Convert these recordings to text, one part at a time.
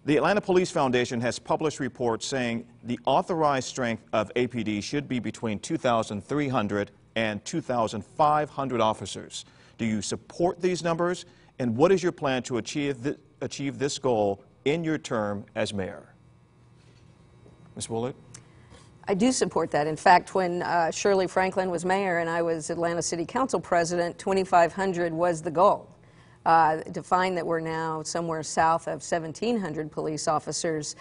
The Atlanta Police Foundation has published reports saying the authorized strength of APD should be between 2,300 and 2,500 officers. Do you support these numbers? And what is your plan to achieve this goal in your term as mayor? Ms. Woolard? I do support that. In fact, when Shirley Franklin was mayor and I was Atlanta City Council president, 2,500 was the goal. To find that we're now somewhere south of 1,700 police officers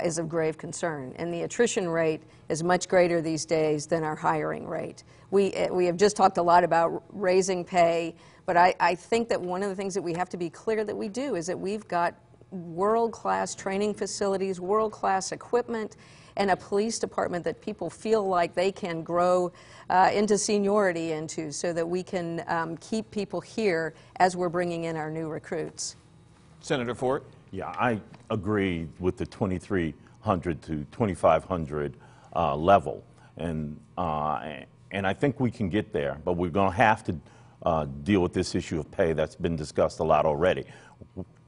is of grave concern. And the attrition rate is much greater these days than our hiring rate. We have just talked a lot about raising pay, but I think that one of the things that we have to be clear that we do is that we've got world-class training facilities, world-class equipment, and a police department that people feel like they can grow into seniority into, so that we can keep people here as we're bringing in our new recruits. Senator Fort? Yeah, I agree with the 2,300 to 2,500 level, and I think we can get there, but we're going to have to deal with this issue of pay that's been discussed a lot already.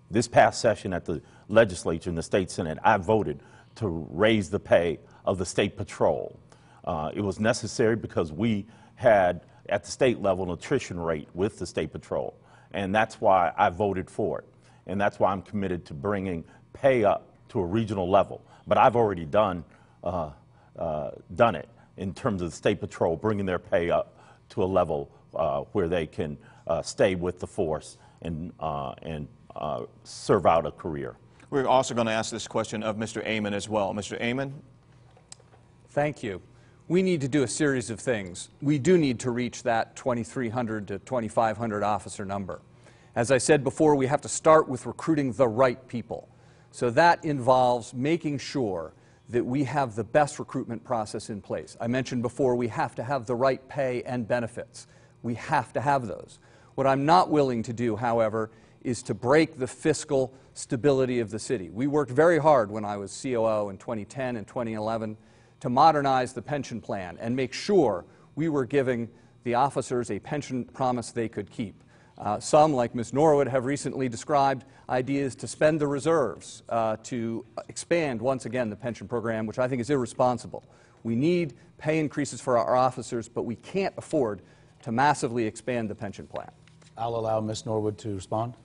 This past session at the legislature and the state senate, I voted to raise the pay of the state patrol. It was necessary because we had, at the state level, an attrition rate with the state patrol, and that's why I voted for it, and that's why I'm committed to bringing pay up to a regional level. But I've already done it in terms of the state patrol, bringing their pay up to a level where they can stay with the force and serve out a career. We're also going to ask this question of Mr. Amon as well. Mr. Amon? Thank you. We need to do a series of things. We do need to reach that 2,300 to 2,500 officer number. As I said before, we have to start with recruiting the right people. So that involves making sure that we have the best recruitment process in place. I mentioned before we have to have the right pay and benefits. We have to have those. What I'm not willing to do, however, is to break the fiscal stability of the city. We worked very hard when I was COO in 2010 and 2011 to modernize the pension plan and make sure we were giving the officers a pension promise they could keep. Some, like Ms. Norwood, have recently described ideas to spend the reserves to expand, once again, the pension program, which I think is irresponsible. We need pay increases for our officers, but we can't afford to massively expand the pension plan. I'll allow Ms. Norwood to respond.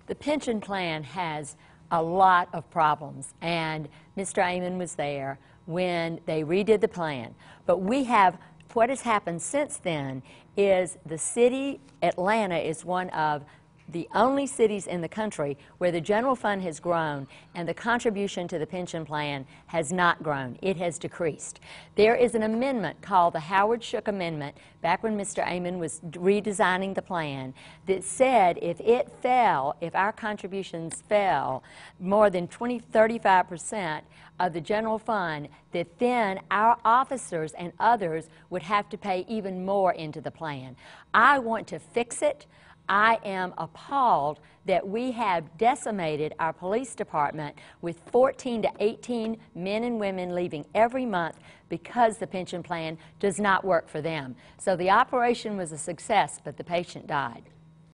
The pension plan has a lot of problems, and Mr. Amon was there when they redid the plan. But what has happened since then is the city, Atlanta, is one of the only cities in the country where the general fund has grown and the contribution to the pension plan has not grown. It has decreased. There is an amendment called the Howard Shook Amendment, back when Mr. Amon was redesigning the plan, that said if our contributions fell more than 35% of the general fund, that then our officers and others would have to pay even more into the plan. I want to fix it. I am appalled that we have decimated our police department with 14 to 18 men and women leaving every month because the pension plan does not work for them. So the operation was a success, but the patient died.